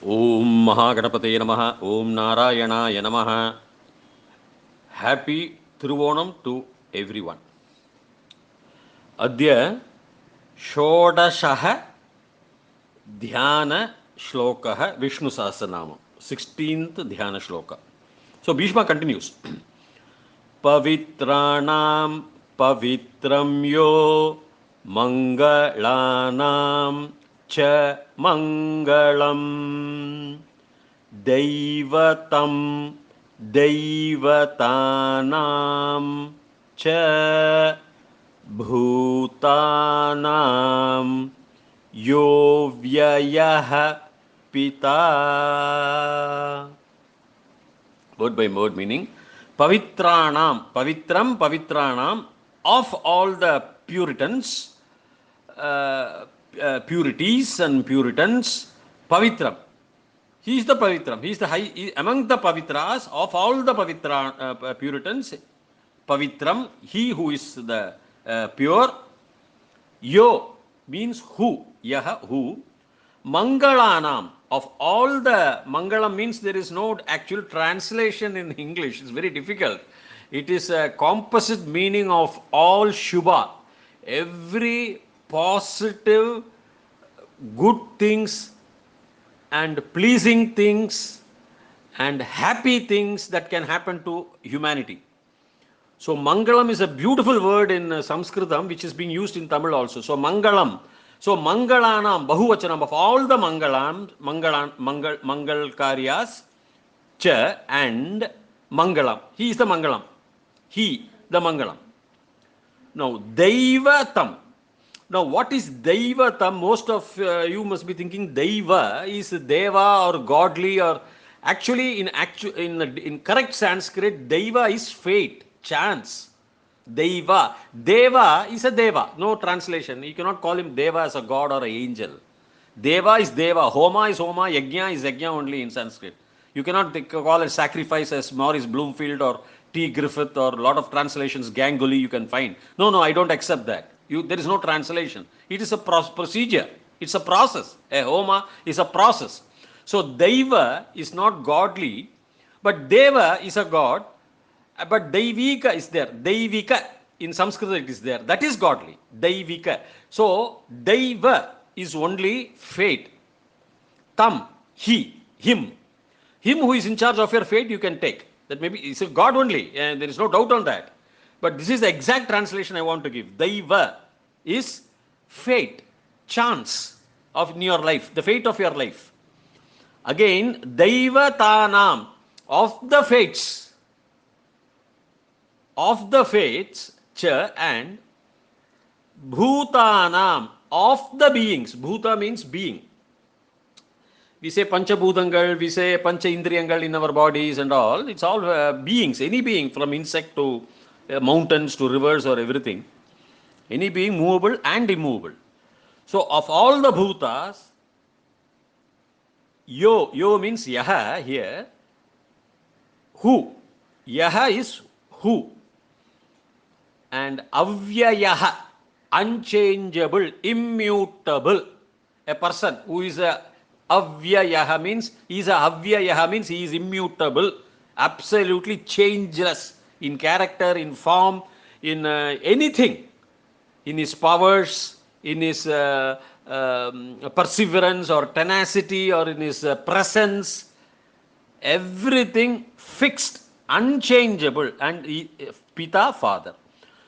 Om Mahaganapataye Namaha. Om Narayanaye Namaha. Happy Thiruvonam to everyone. Adya Shodashaha Dhyana Shlokaha Vishnu Sahasranama. 16th Dhyana Shloka. So Bhishma continues. Pavitranam Pavitram Yo Mangalanam Cha Mangalam Daivatam Daivatanam Cha Bhutanam Yo Vyayah Pita. Word by word meaning. Pavitranam, Pavitram, Pavitranam, of all the Puritans, purities and Puritans, Pavitram. He is the Pavitram. He is the high, among the Pavitras, of all the Puritans, Pavitram, he who is the pure. Yo means who, Yaha, who. Mangalanam, of all the, Mangalam means there is no actual translation in English. It's very difficult. It is a composite meaning of all Shubha. Every positive, good things and pleasing things and happy things that can happen to humanity. So Mangalam is a beautiful word in Sanskritam which is being used in Tamil also. So Mangalam. So Mangalanam, Bahuvachanam, of all the Mangal Karyas, Cha and Mangalam. He is the Mangalam. He, the Mangalam. Now, Daivatam. Now, what is Daivatam? Most of you must be thinking Daiva is Deva or godly, or actually in correct Sanskrit, Daiva is fate, chance. Deva. Deva is a Deva. No translation. You cannot call him Deva as a god or an angel. Deva is Deva. Homa is Homa. Yajna is Yajna only in Sanskrit. You cannot call a sacrifice as Maurice Bloomfield or T. Griffith or a lot of translations, Ganguly you can find. No, I don't accept that. There is no translation. It is a procedure. It's a process. A Homa is a process. So Deva is not godly, but Deva is a god. But Daivika is there. Daivika in Sanskrit it is there. That is godly. Daivika. So Daiva is only fate. Tam, he, him. Him who is in charge of your fate you can take. That maybe is a God only. And there is no doubt on that. But this is the exact translation I want to give. Daiva is fate, chance of your life, the fate of your life. Again, Daiva Tanam, of the fates, Cha, and Bhutanam, of the beings. Bhuta means being. We say Panchabhutangal, we say Pancha Indriyangal in our bodies and all. It's all beings, any being from insect to mountains to rivers or everything. Any being movable and immovable. So of all the bhutas, yo means yaha here. Who? Yaha is who. And avyayaha, unchangeable, immutable. A person who is a avyayaha means he is immutable, absolutely changeless in character, in form, in anything, in his powers, in his perseverance or tenacity, or in his presence, everything fixed, unchangeable, and Pita, father.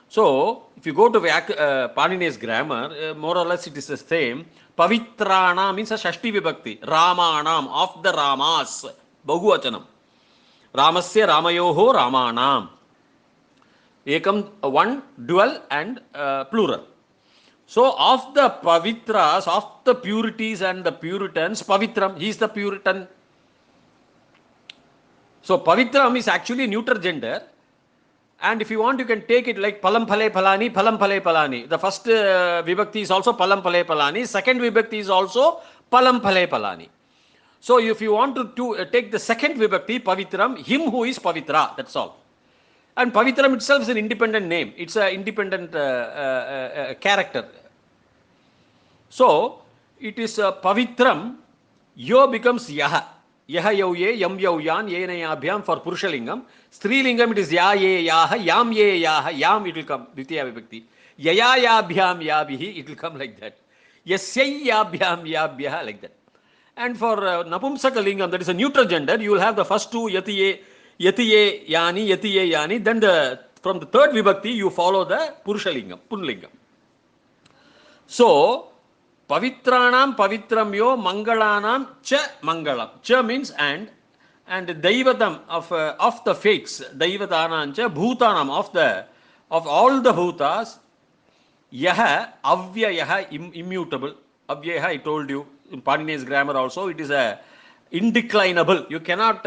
So, if you go to Panini's grammar, more or less it is the same. Pavitrana means a Shashti Vibhakti. Ramanam, of the Ramas. Bahuvachanam. Ramasya Ramayoho Ramanam. Ekam, one, dual, and plural. So, of the Pavitras, of the purities and the Puritans, Pavitram, he is the Puritan. So, Pavitram is actually neuter gender. And if you want, you can take it like Palam Phale Phalani, Phalam Phale Phalani. The first Vibhakti is also Palam Phale Phalani. Second Vibhakti is also Palam Phale Phalani. So if you want to take the second Vibhakti, Pavitram, him who is Pavitra, that's all. And Pavitram itself is an independent name. It's an independent character. So it is Pavitram Yo becomes yaha. Yaha yau ye, yam yau yan, ye na yabhyam for Purushalingam. Strilingam it is ya ye yaha, yam ye yaha, yam it will come, Dvitiya Vibhakti. Yaya yabhyam yabihi, it will come like that. Yasyai yabhyam yabhyaha, like that. And for Napumsakalingam, that is a neutral gender, you will have the first two yatiye, yatiye yani, then from the third Vibhakti, you follow the Purushalingam, Punlingam. So, Pavitranam pavitram yo mangalanam cha mangalam. Cha means and Daivatam of the fates, Daivatanam cha bhutanam of all the bhutas, yaha avyayaha immutable. Avyayaha I told you in Panini's grammar also, it is a indeclinable. You cannot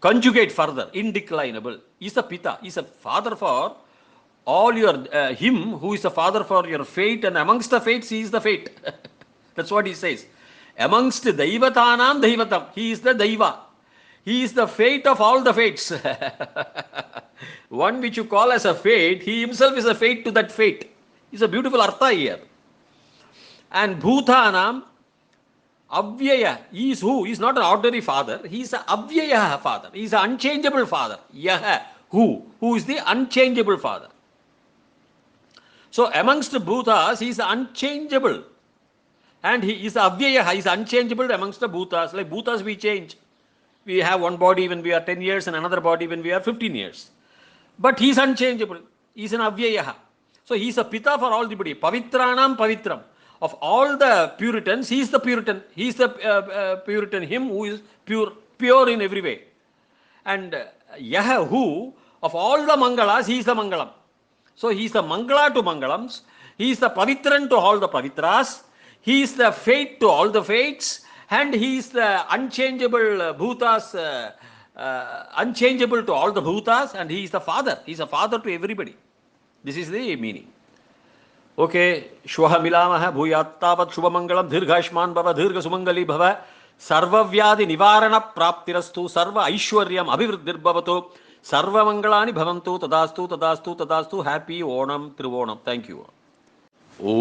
conjugate further. Indeclinable. He is a pita. He is a father for all your him who is the father for your fate, and amongst the fates he is the fate. That's what he says. Amongst Daivatanam Daivatam, he is the Daiva. He is the fate of all the fates. One which you call as a fate, he himself is a fate to that fate. It's a beautiful artha here. And Bhutanam Avyaya, he is who? He is not an ordinary father. He is an Avyaya father. He is an unchangeable father. Yaha, who? Who is the unchangeable father. So amongst the Bhutas, he is unchangeable. And he is Avyaya, he is unchangeable amongst the Bhutas. Like Bhutas we change. We have one body when we are 10 years and another body when we are 15 years. But he is unchangeable. He is an Avyaya. So he is a Pita for all the body. Pavitranam Pavitram. Of all the Puritans, he is the Puritan. He is the Puritan, him who is pure in every way. And Yaha, who, of all the Mangalas, he is the Mangalam. So he is the Mangala to Mangalams, he is the Pavitran to all the Pavitras, he is the fate to all the fates, and he is the unchangeable Bhutas, unchangeable to all the Bhutas, and he is the father. He is a father to everybody. This is the meaning. Okay, Shwaha Milamaha Bhuyattavat Shubhamangalam Dhirghashman Bhava Dhirgha Sumangali Bhava Sarva Vyadi Nivarana Praptirastu Sarva Aishwaryam Abhivriddhirbhavato Sarva Mangalani Bhavantu Tadastu Tadastu Tadastu. Happy Onam Trivonam. Thank you. Oh.